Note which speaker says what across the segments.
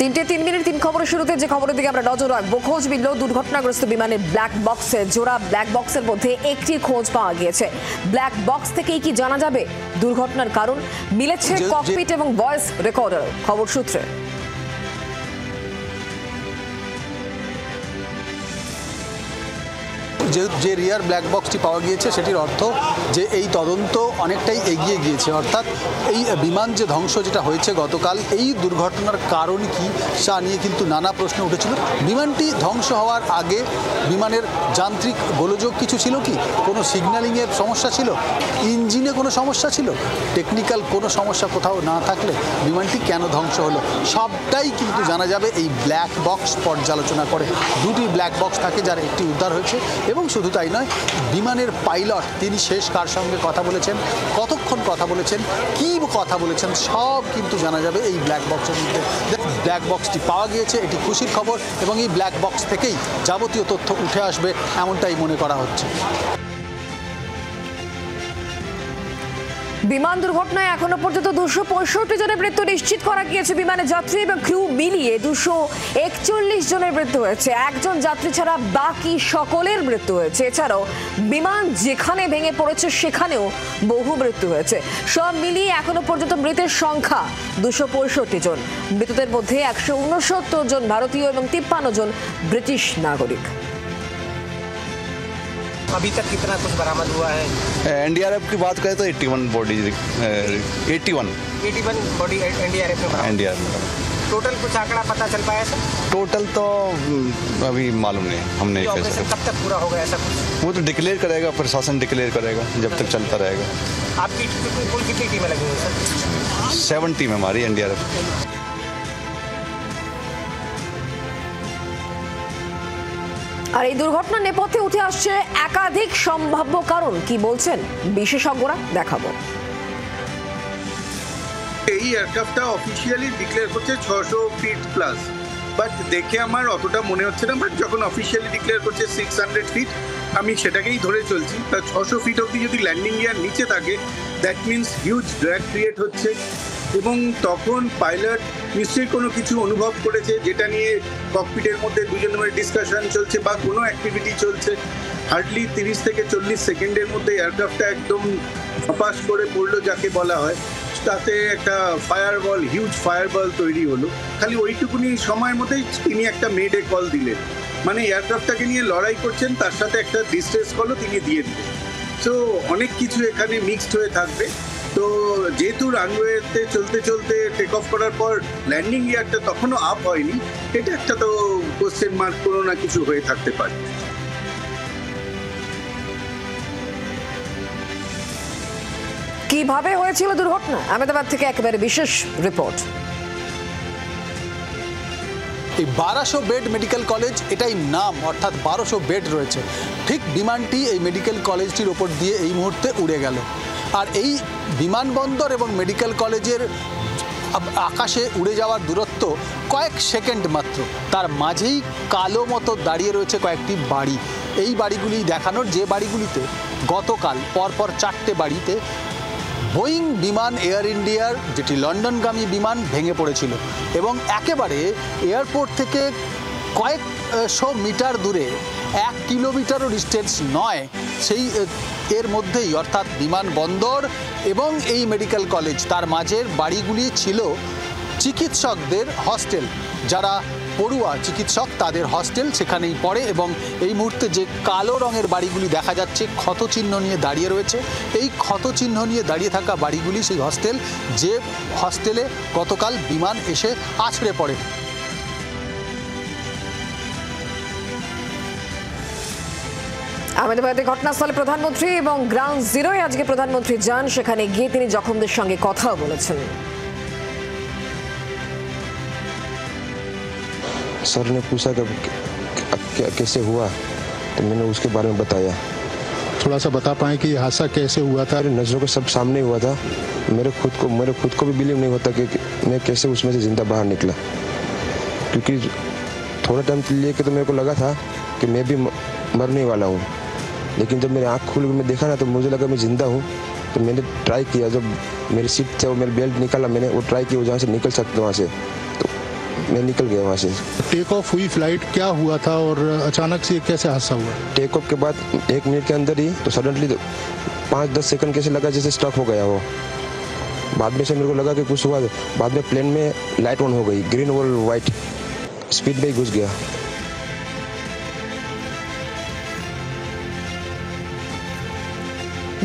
Speaker 1: তিনটে 3 মিনিট 3 খবরের শুরুতে যে খবরের দিকে আমরা নজর রাখবো, খোঁজ মিলল দুর্ঘটনাগ্রস্ত বিমানের ব্ল্যাক বক্সে। জোড়া ব্ল্যাক বক্সের মধ্যে একটি খোঁজ পাওয়া গিয়েছে। ব্ল্যাক বক্স থেকেই কি জানা যাবে দুর্ঘটনার কারণ? মিলেছে ককপিট এবং ভয়েস রেকর্ডার। খবর সূত্রে
Speaker 2: যে রিয়ার ব্ল্যাক বক্সটি পাওয়া গিয়েছে সেটির অর্থ যে এই তদন্ত অনেকটাই এগিয়ে গিয়েছে, অর্থাৎ এই বিমান যে ধ্বংস যেটা হয়েছে গতকাল, এই দুর্ঘটনার কারণ কি তা নিয়ে কিন্তু নানা প্রশ্ন উঠেছিল। বিমানটি ধ্বংস হওয়ার আগে বিমানের যান্ত্রিক গোলযোগ কিছু ছিল কি, কোনো সিগন্যালিংয়ের সমস্যা ছিল, ইঞ্জিনে কোনো সমস্যা ছিল, টেকনিক্যাল কোনো সমস্যা কোথাও না থাকলে বিমানটি কেন ধ্বংস হলো, সবটাই কিন্তু জানা যাবে এই ব্ল্যাক বক্স পর্যালোচনা করে। দুটি ব্ল্যাক বক্স থাকে, যার একটি উদ্ধার হয়েছে। এবং শুধু তাই নয়, বিমানের পাইলট তিনি শেষ কার সঙ্গে কথা বলেছেন, কতক্ষণ কথা বলেছেন, কী কথা বলেছেন, সব কিন্তু জানা যাবে এই ব্ল্যাক বক্সের মধ্যে। ব্ল্যাক বক্সটি পাওয়া গিয়েছে, এটি খুশির খবর, এবং এই ব্ল্যাক বক্স থেকেই যাবতীয় তথ্য উঠে আসবে এমনটাই মনে করা হচ্ছে।
Speaker 1: বিমান দুর্ঘটনায় এখনো পর্যন্ত 265 জনের মৃত্যু নিশ্চিত করা গিয়েছে। বিমানের যাত্রী এবং ক্রু মিলিয়ে 241 জনের মৃত্যু হয়েছে। একজন যাত্রী ছাড়া বাকি সকলের মৃত্যু হয়েছে। এছাড়াও বিমান যেখানে ভেঙে পড়েছে সেখানেও বহু মৃত্যু হয়েছে। সব মিলিয়ে এখনো পর্যন্ত মৃতের সংখ্যা 265 জন। মৃতদের মধ্যে 169 জন ভারতীয় এবং 53 জন ব্রিটিশ नागरिक।
Speaker 3: अभी तक कितना कुछ बरामद हुआ है?
Speaker 4: एनडीआरएफ की बात करें तो 81 बॉडी 81
Speaker 3: बॉडी एनडीआरएफ में बरामद।
Speaker 4: एनडीआरएफ में
Speaker 3: टोटल कुछ आंकड़ा पता चल पाया सर?
Speaker 4: टोटल तो अभी मालूम नहीं, हम नहीं कह सकते।
Speaker 3: कब तक पूरा होगा ऐसा कुछ?
Speaker 4: वो तो डिक्लेयर करेगा, प्रशासन डिक्लेयर करेगा, जब तक चलता रहेगा।
Speaker 3: आपकी कुल कितनी टीमें लगी हुई सर?
Speaker 4: 7 टीम हमारी एनडीआरएफ।
Speaker 1: আর এই দুর্ঘটনার নেপথ্যে উঠে আসছে একাধিক সম্ভাব্য কারণ। কি বলছেন বিশেষজ্ঞরা, দেখাবো।
Speaker 5: এই এয়ারক্রাফটটা অফিসিয়ালি ডিক্লেয়ার করছে 600 ফিট প্লাস, বাট দেখে আমার অতটা মনে হচ্ছে না। বাট যখন অফিসিয়ালি ডিক্লেয়ার করছে 600 ফিট, আমি সেটাকেই ধরে চলছি। তা 600 ফিট অবধি যদি ল্যান্ডিং গিয়ার নিচে থাকে, that means huge drag create হচ্ছে। এবং তখন পাইলট নিশ্চয়ই কোনো কিছু অনুভব করেছে, যেটা নিয়ে ককপিটের মধ্যে দুজনের মধ্যে ডিসকাশন চলছে বা কোনো অ্যাক্টিভিটি চলছে। হার্ডলি 30 থেকে 40 সেকেন্ডের মধ্যে এয়ারক্রাফটটা একদম ফাঁস করে পড়লো, যাকে বলা হয়। তাতে একটা ফায়ারবল, হিউজ ফায়ারবল তৈরি হলো। খালি ওইটুকুনি সময়ের মধ্যেই তিনি একটা মেডে কল দিলেন, মানে এয়ারক্রাফটটাকে নিয়ে লড়াই করছেন, তার সাথে একটা ডিস্ট্রেস কলও তিনি দিয়ে দিলেন। সো অনেক কিছু এখানে মিক্সড হয়ে থাকবে। তো যেহেতু রানওয়েতে চলতে চলতে টেক অফ করার পর ল্যান্ডিং গিয়ারটা তখনও আপ হয়নি, এটা একটা তো কোশ্চেন মার্ক, কোনো না কিছু হয়ে থাকতে পারে।
Speaker 1: কিভাবে হয়েছিল দুর্ঘটনা, আহমেদাবাদ থেকে একেবারে বিশেষ রিপোর্ট।
Speaker 2: এই 1200 বেড মেডিকেল কলেজ, এটাই নাম, অর্থাৎ 1200 বেড রয়েছে। ঠিক বিমানটি এই মেডিকেল কলেজটির ওপর দিয়ে এই মুহূর্তে উড়ে গেল। আর এই বিমানবন্দর এবং মেডিকেল কলেজের আকাশে উড়ে যাওয়ার দূরত্ব কয়েক সেকেন্ড মাত্র। তার মাঝেই কালো মতো দাঁড়িয়ে রয়েছে কয়েকটি বাড়ি। এই বাড়িগুলি দেখানোর, যে বাড়িগুলিতে গতকাল পরপর 4টে বাড়িতে বোয়িং বিমান এয়ার ইন্ডিয়ার, যেটি লন্ডনগামী বিমান, ভেঙে পড়েছিল। এবং একেবারে এয়ারপোর্ট থেকে কয়েকশো মিটার দূরে, 1 কিলোমিটারও ডিস্টেন্স নয়, সেই এর মধ্যেই, অর্থাৎ বিমানবন্দর এবং এই মেডিকেল কলেজ, তার মাঝের বাড়িগুলি ছিল চিকিৎসকদের হস্টেল। যারা পড়ুয়া চিকিৎসক তাদের হস্টেল সেখানেই পড়ে। এবং এই মুহূর্তে যে কালো রঙের বাড়িগুলি দেখা যাচ্ছে, ক্ষতচিহ্ন নিয়ে দাঁড়িয়ে রয়েছে, এই ক্ষতচিহ্ন নিয়ে দাঁড়িয়ে থাকা বাড়িগুলি সেই হস্টেল, যে হস্টেলে গতকাল বিমান এসে আছড়ে পড়ে।
Speaker 1: আহমেদাবাদে ঘটনাস্থলে প্রধানমন্ত্রী এবং গ্রাউন্ড জিরোয় আজকে প্রধানমন্ত্রী যান। সেখানে গিয়ে তিনি জখমদের সঙ্গে কথাও বলেছেন।
Speaker 6: सर ने पूछा कि कैसे हुआ, तो मैंने उसके बारे में बताया।
Speaker 7: थोड़ा सा बता पाएं कि हादसा कैसे हुआ था?
Speaker 6: मेरे नज़रों के सब सामने हुआ था। मेरे खुद को भी बिलीव नहीं होता कि मैं कैसे उसमें से जिंदा बाहर निकला, क्योंकि थोड़ा टाइम लिए के तो मेरे को लगा था कि मैं भी मरने वाला हूँ। लेकिन जब मेरी आँख खुल के मैं देखा ना, तो मुझे लगा मैं जिंदा हूँ। तो मैंने ट्राई किया, जब मेरी सीट से वो मेरी बेल्ट निकाला, मैंने वो ट्राई किया जहाँ से निकल सकते वहाँ से। तो मैं निकल गया वहाँ से।
Speaker 7: टेक ऑफ हुई फ्लाइट, क्या हुआ था और अचानक से कैसे हादसा हुआ?
Speaker 6: टेक ऑफ के बाद 1 मिनट के अंदर ही तो सडनली 5-10 सेकंड कैसे लगा जैसे स्टक हो गया वो। बाद में से मेरे को लगा कि कुछ हुआ। बाद में प्लेन में लाइट ऑन हो गई, ग्रीन और वाइट, स्पीड में ही घुस गया।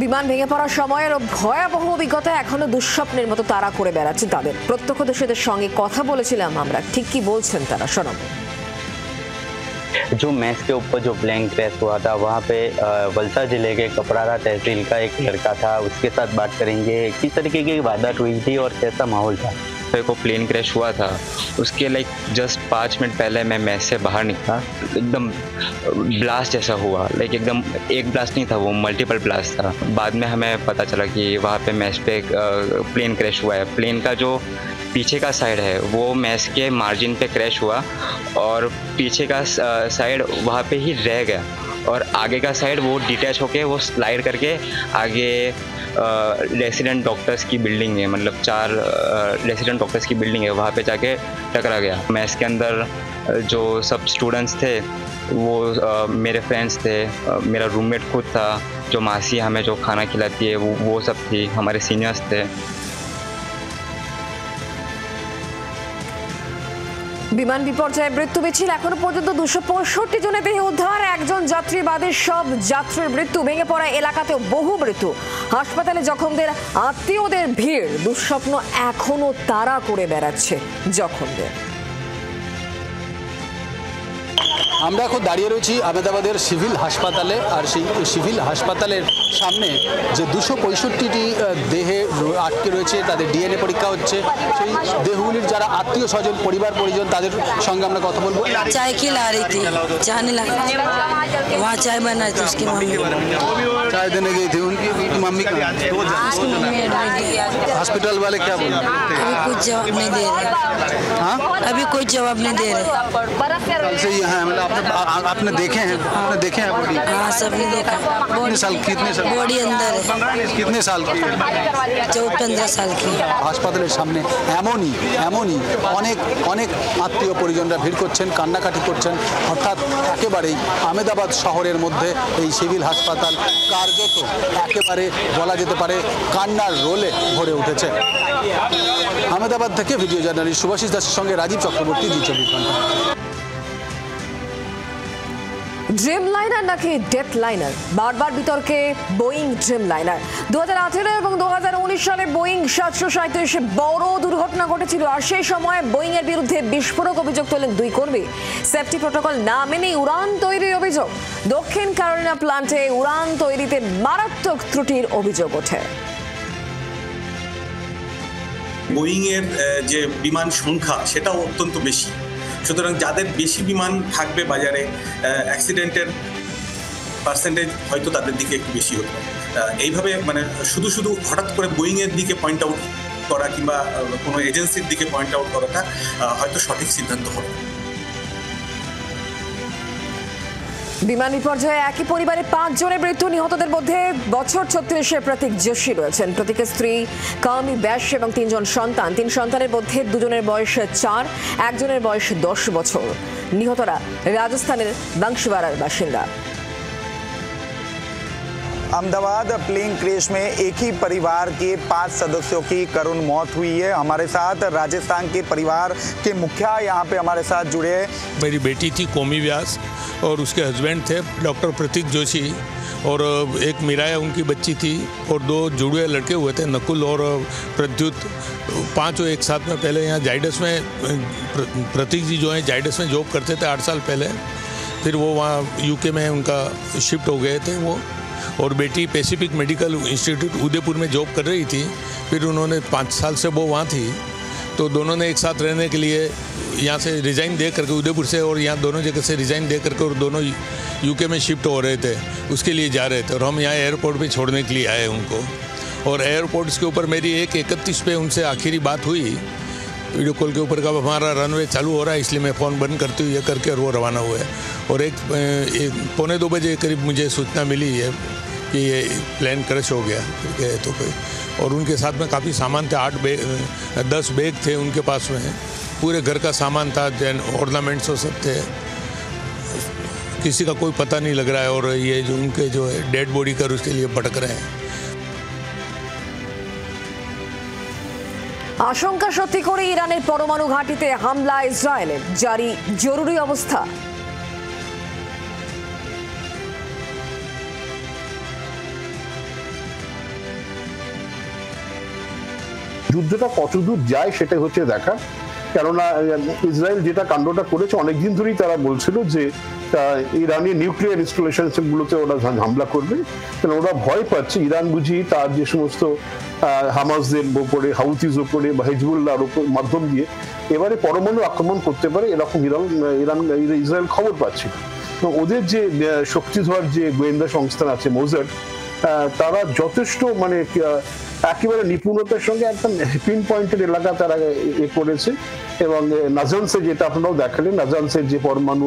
Speaker 1: বিমান ভেঙে পড়ার সময়ের ভয়াবহ অভিজ্ঞতা এখনো দুঃস্বপ্নের মতো তাড়া করে বেড়াচ্ছে তাদের। প্রত্যক্ষদর্শীদের সঙ্গে কথা বলেছিলাম আমরা, ঠিক কি বলছেন তারা, শোনাবো।
Speaker 8: जो मैस के ऊपर जो प्लेन क्रैश हुआ था वहाँ पे वलसाड जिले के कपड़ारा तहसील का एक लड़का था, उसके साथ बात करेंगे किस तरीके की वारदात हुई थी और कैसा माहौल था।
Speaker 9: मेरे को प्लेन क्रैश हुआ था, उसके जस्ट 5 मिनट पहले मैं मैस से बाहर निकला, एकदम ब्लास्ट जैसा हुआ। एकदम एक ब्लास्ट नहीं था, वो मल्टीपल ब्लास्ट था। बाद में हमें पता चला कि वहाँ पे मैस पे प्लेन क्रैश हुआ है। प्लेन का जो पीछे का साइड है वो मैस के मार्जिन पे क्रैश हुआ और पीछे का साइड वहाँ पे ही रह गया और आगे का साइड वो डिटैच होके वो स्लाइड करके आगे रेसिडेंट डॉक्टर्स की बिल्डिंग है, 4 रेसिडेंट डॉक्टर्स की बिल्डिंग है, वहाँ पे जाके टकरा गया। मैस के अंदर जो सब स्टूडेंट्स थे वो मेरे फ्रेंड्स थे, मेरा रूममेट खुद था, जो मासी हमें जो खाना खिलाती है वो सब थी, हमारे सीनियर्स थे।
Speaker 1: বিমান বিপর্যয়ে মৃত্যু মিছিল এখনো পর্যন্ত 265 জনের দেহ উদ্ধার, একজন যাত্রী বাদে সব যাত্রীর মৃত্যু। ভেঙে পড়া এলাকাতেও বহু মৃত্যু, হাসপাতালে জখমদের আত্মীয়দের ভিড়। দুঃস্বপ্ন এখনো তাড়া করে বেড়াচ্ছে জখমদের।
Speaker 2: আমরা এখন দাঁড়িয়ে রয়েছি আহমেদাবাদের সিভিল হাসপাতালে, আর সেই সিভিল হাসপাতালের সামনে যে 265টি দেহে আটকে রয়েছে তাদের ডিএনএ পরীক্ষা হচ্ছে। সেই দেহগুলির যারা আত্মীয় স্বজন, পরিবার পরিজন, তাদের সঙ্গে আমরা কথা বলবো।
Speaker 10: चाय खिला रही थी, चाय नहीं ला, वहाँ चाय बना थी उसकी मम्मी,
Speaker 2: चाय देने गई थी, उनकी मम्मी
Speaker 10: उसकी मम्मी एडमिट।
Speaker 2: हॉस्पिटल वाले क्या बोल रहे
Speaker 10: अभी कुछ जवाब नहीं दे रहे।
Speaker 2: हाँ,
Speaker 10: अभी कोई जवाब नहीं दे रहे।
Speaker 2: कल से यहाँ आपने देखे हैं बॉडी?
Speaker 10: हाँ, सबने देखा।
Speaker 2: कितने साल
Speaker 10: बॉडी अंदर है।
Speaker 2: कितने साल की?
Speaker 10: 14-15 साल की।
Speaker 2: হাসপাতালের সামনে এমনই অনেক অনেক আত্মীয় পরিজনরা ভিড় করছেন, কান্নাকাটি করছেন। অর্থাৎ একেবারেই আহমেদাবাদ শহরের মধ্যে এই সিভিল হাসপাতাল কার্যত একেবারে বলা যেতে পারে কান্নার রোলে ভরে উঠেছে। আহমেদাবাদ থেকে ভিডিও জার্নালিস্ট সুভাষিস দাসের সঙ্গে রাজীব চক্রবর্তী, জি 24 ঘন্টা।
Speaker 1: ড্রিম লাইনার নাকি ডেথ লাইনার, বারবার বিতর্কে বোয়িং ড্রিম লাইনার। 2018 এবং 2019 সালে বোয়িং 737 বড় দুর্ঘটনা ঘটেছিল, আর সেই সময় বোয়িং এর বিরুদ্ধে বিস্ফোরক অভিযোগ তোলেন 2 কর্মী। সেফটি প্রটোকল না মেনে উড়ান তৈরির অভিযোগ। দক্ষিণ ক্যারোলিনা প্লান্টে উড়ান তৈরিতে মারাত্মক ত্রুটির অভিযোগ ওঠে।
Speaker 11: বোয়িং এর যে বিমান সংখ্যা সেটাও অত্যন্ত বেশি, সুতরাং যাদের বেশি বিমান থাকবে বাজারে অ্যাক্সিডেন্টের পার্সেন্টেজ হয়তো তাদের দিকে একটু বেশি হতো। এইভাবে শুধু হঠাৎ করে বোয়িং এর দিকে পয়েন্ট আউট করা কিংবা কোনো এজেন্সির দিকে পয়েন্ট আউট করাটা হয়তো সঠিক সিদ্ধান্ত হবে।
Speaker 1: বিমান বিপর্যয়ে একই পরিবারে 5 জনের মৃত্যু। নিহতদের মধ্যে বছর 36-এর প্রতীক যোশী রয়েছেন। প্রতীকের স্ত্রী কামি ব্যাস এবং 3 জন সন্তান। 3 সন্তানের মধ্যে 2 জনের বয়স 4, একজনের বয়স 10 বছর। নিহতরা রাজস্থানের বাংশিওয়ারার বাসিন্দা।
Speaker 12: अहमदाबाद प्लेन क्रैश में एक ही परिवार के 5 सदस्यों की करुण मौत हुई है। हमारे साथ राजस्थान के परिवार के मुखिया यहाँ पे हमारे साथ जुड़े हैं।
Speaker 13: मेरी बेटी थी कोमी व्यास और उसके हस्बैंड थे डॉक्टर प्रतीक जोशी, और एक मीराया उनकी बच्ची थी, और 2 जुड़वे लड़के हुए थे, नकुल और प्रद्युत। 5 एक साथ में पहले यहाँ जाइडस में, प्रतीक जी जो हैं जाइडस में जॉब करते थे 8 साल पहले, फिर वो वहाँ यूके में उनका शिफ्ट हो गए थे वो, और बेटी पैसिफिक मेडिकल इंस्टीट्यूट उदयपुर में जॉब कर रही थी। फिर उन्होंने 5 साल से वो वहाँ थी, तो दोनों ने एक साथ रहने के लिए यहाँ से रिज़ाइन दे करके, उदयपुर से और यहाँ दोनों जगह से रिज़ाइन दे करके, और दोनों यूके में शिफ्ट हो रहे थे, उसके लिए जा रहे थे, और हम यहाँ एयरपोर्ट पे छोड़ने के लिए आए उनको। और एयरपोर्ट्स के ऊपर मेरी 1:31 पे उनसे आखिरी बात हुई वीडियो कॉल के ऊपर, कब हमारा रनवे चालू हो रहा है इसलिए मैं फ़ोन बंद करती हूँ ये करके, और वो रवाना हुए। और 1-2 बजे करीब मुझे सूचना मिली है कि ये प्लेन क्रैश हो गया, ठीक है, तो कोई, और उनके साथ में काफ़ी सामान थे, 10 बैग थे उनके पास में, पूरे घर का सामान था, ऑर्नामेंट्स वो सब थे। किसी का कोई पता नहीं लग रहा है और ये जो उनके जो है डेड बॉडी कर उसके लिए भटक रहे हैं।
Speaker 1: আশঙ্কা সত্যি করে ইরানের পরমাণু ঘাঁটিতে হামলা ইসরায়েলের, জারি জরুরি অবস্থা।
Speaker 14: যুদ্ধটা কতদূর যায় সেটা হচ্ছে দেখা, কেননা ইসরায়েল যেটা কাণ্ডটা করেছে অনেকদিন ধরেই তারা বলছিল যে ইরানি নিউক্লিয়ার ইনস্টলেশন গুলোতে ওরা হামলা করবে, কারণ ওরা ভয় পাচ্ছে ইরান বুঝি তার যে সমস্ত হামাসদের উপরে, হাউথিজ উপরে বা হিজবুল্লাহর উপর মাধ্যম দিয়ে এবারে পরমাণু আক্রমণ করতে পারে, এরকম ইসরায়েল খবর পাচ্ছিল। তো ওদের যে শক্তিধর যে গোয়েন্দা সংস্থান আছে মোসাদ, তারা যথেষ্ট মানে একেবারে নিপুণতার সঙ্গে একদম পিন পয়েন্টেড এলাকা তারা করেছে। এবং নাজানসে যেটা আপনারাও দেখালেন, নাজানসের যে পরমাণু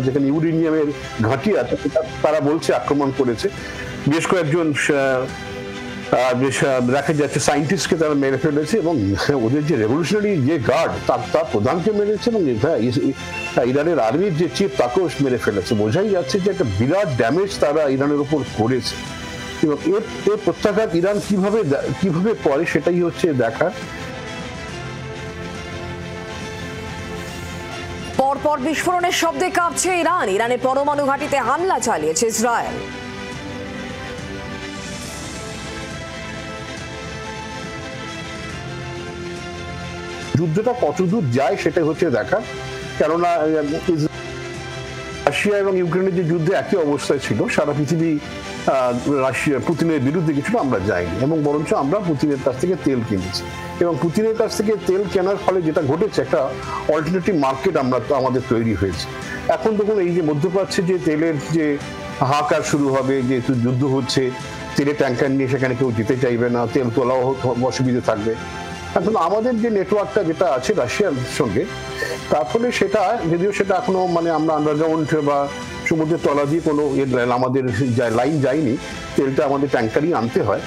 Speaker 14: যেখানে ইউরেনিয়ামের ঘাঁটি আছে তারা বলছে আক্রমণ করেছে। বেশ কয়েকজন দেখা যাচ্ছে সায়েন্টিস্টকে তারা মেরে ফেলেছে এবং ওদের যে রেভলিউশনারি যে গার্ড তার প্রধানকে মেরেছে এবং ইরানের আর্মির যে চিফ তাকেও মেরে ফেলেছে। বোঝাই যাচ্ছে যে একটা বিরাট ড্যামেজ তারা ইরানের উপর করেছে এবং এর প্রত্যাঘাত ইরান কিভাবে পড়ে সেটাই হচ্ছে দেখা।
Speaker 1: পরপর বিস্ফোরণের শব্দে কাঁপছে ইরান, ইরানের পরমাণু ঘাঁটিতে হামলা চালিয়েছে ইসরায়েল।
Speaker 14: যুদ্ধটা কতদূর যায় সেটা হচ্ছে দেখা, কেননা রাশিয়া এবং ইউক্রেনের যে যুদ্ধে একই অবস্থায় ছিল, সারা পৃথিবী রাশিয়া পুতিনের বিরুদ্ধে কিছু আমরা যাইনি এবং বরঞ্চ আমরা পুতিনের কাছ থেকে তেল কিনেছি এবং পুতিনের কাছ থেকে তেল কেনার ফলে যেটা ঘটেছে একটা অল্টারনেটিভ মার্কেট আমাদের তৈরি হয়েছে। এখন দেখুন এই যে মধ্যপ্রাচ্যে যে তেলের যে হাহাকার শুরু হবে, যেহেতু যুদ্ধ হচ্ছে, তেলের ট্যাঙ্কার নিয়ে সেখানে কেউ যেতে চাইবে না, তেল তোলাও অসুবিধা থাকবে। এখন আমাদের যে নেটওয়ার্কটা যেটা আছে রাশিয়ার সঙ্গে, তার ফলে সেটা যদিও সেটা এখনো মানে আমরা আন্ডারগ্রাউন্ড বা সমুদ্রের তলা দিয়ে কোনো আমাদের লাইন যায়নি, তেলটা আমাদের ট্যাঙ্কারই আনতে হয়।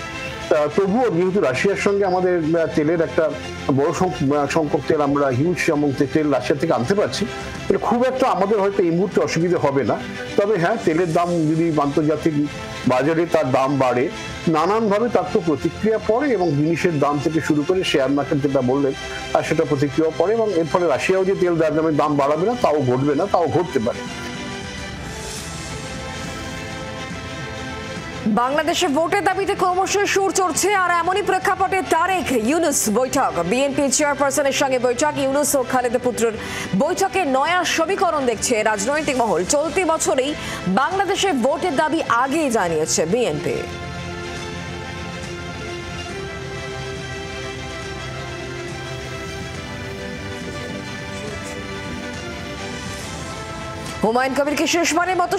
Speaker 14: তবুও যেহেতু রাশিয়ার সঙ্গে আমাদের তেলের একটা বড় সংখ্যক তেল আমরা হিউজ তেল রাশিয়া থেকে আনতে পারছি, খুব একটা আমাদের হয়তো এই মুহূর্তে অসুবিধা হবে না। তবে হ্যাঁ, তেলের দাম যদি আন্তর্জাতিক বাজারে তার দাম বাড়ে, নানানভাবে তার তো প্রতিক্রিয়া পড়ে এবং জিনিসের দাম থেকে শুরু করে শেয়ার মার্কেট যেটা বললেন আর সেটা প্রতিক্রিয়া পড়ে এবং এর ফলে রাশিয়াও যে তেল দাম বাড়াবে না তাও ঘটবে না, তাও ঘটতে পারে।
Speaker 1: বাংলাদেশে ভোটের দাবিতে ক্রমশ সুর চড়ছে, আর এমনই প্রেক্ষাপটে তারেক ইউনুস বৈঠক, বিএনপি চেয়ারপারসনের সঙ্গে বৈঠক। ইউনুস ও খালেদা পুত্রের বৈঠকে নয়া সমীকরণ দেখছে রাজনৈতিক মহল। চলতি বছরেই বাংলাদেশে ভোটের দাবি আগেই জানিয়েছে বিএনপি। হুমায়ুন কবিরকে শেষবারের মতো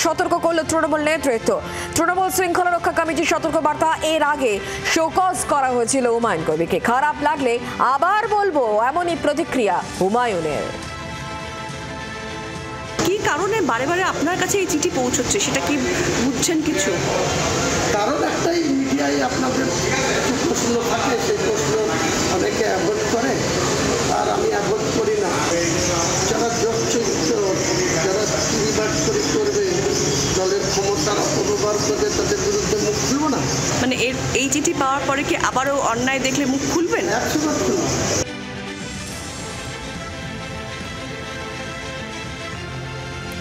Speaker 1: সতর্ক করল তৃণমূল নেতৃত্ব। তৃণমূল শৃঙ্খলা রক্ষা কমিটির সতর্ক বার্তা, এর আগে শোকজ করা হয়েছিল হুমায়ুন কবিরকে। খারাপ লাগলে আবার বলবো, এমনই প্রতিক্রিয়া হুমায়ুনের।
Speaker 15: কি কারণে বারে বারে আপনার কাছে এই চিঠি পৌঁছচ্ছে সেটা কি বুঝছেন কিছু?
Speaker 16: কারণ একটাই, মিডিয়ায় আপনাদের প্রশ্ন থাকে, সেই প্রশ্ন অনেকে অ্যাভয়েড করে, আর আমি অ্যাভয়েড করি না। যারা যোগচরিত্র, যারা চুরিবাজ করবে, দলের ক্ষমতার অপব্যবহার করবে, তাদের বিরুদ্ধে মুখ খুলব না।
Speaker 15: মানে এই চিঠি পাওয়ার পরে কি আবারও অন্যায় দেখলে মুখ খুলবেন?
Speaker 16: 100%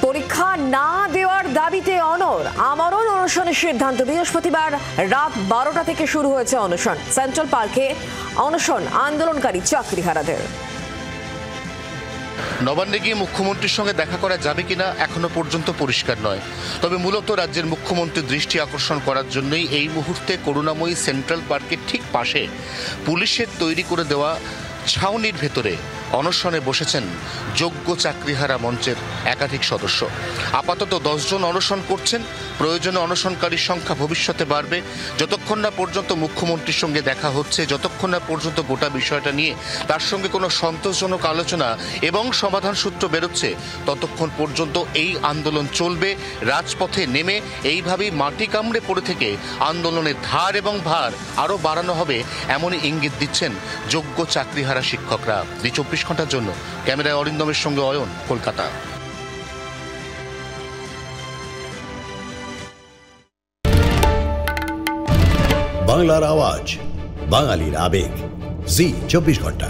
Speaker 1: পরীক্ষা না দেওয়ার দাবিতে আমরণ অনশনের সিদ্ধান্ত। বৃহস্পতিবার রাত 12টা থেকে শুরু হয়েছে অনশন। সেন্ট্রাল পার্কে অনশন আন্দোলনকারী চাকরিহারাদের।
Speaker 17: নবান্নে গিয়ে মুখ্যমন্ত্রীর সঙ্গে দেখা করা যাবে কিনা এখনো পর্যন্ত পরিষ্কার নয়। তবে মূলত রাজ্যের মুখ্যমন্ত্রীর দৃষ্টি আকর্ষণ করার জন্যই এই মুহূর্তে করুণাময়ী সেন্ট্রাল পার্কের ঠিক পাশে পুলিশের তৈরি করে দেওয়া ছাউনির ভেতরে অনশনে বসেছেন যোগ্য চাকরিহারা মঞ্চের একাধিক সদস্য। আপাতত 10 জন অনশন করছেন। প্রয়োজনে অনশনকারীর সংখ্যা ভবিষ্যতে বাড়বে। যতক্ষণ না পর্যন্ত মুখ্যমন্ত্রীর সঙ্গে দেখা হচ্ছে, যতক্ষণ না পর্যন্ত গোটা বিষয়টা নিয়ে তার সঙ্গে কোনো সন্তোষজনক আলোচনা এবং সমাধান সূত্র বেরোচ্ছে, ততক্ষণ পর্যন্ত এই আন্দোলন চলবে। রাজপথে নেমে এইভাবেই মাটি কামড়ে পড়ে থেকে আন্দোলনের ধার এবং ভার আরও বাড়ানো হবে, এমনই ইঙ্গিত দিচ্ছেন যোগ্য চাকরিহারা শিক্ষকরা। 24 ঘন্টার জন্য ক্যামেরায় অরিন্দমের সঙ্গে অয়ন, কলকাতা।
Speaker 18: বাংলার আওয়াজ, বাঙালির আবেগ, জি 24 ঘন্টা।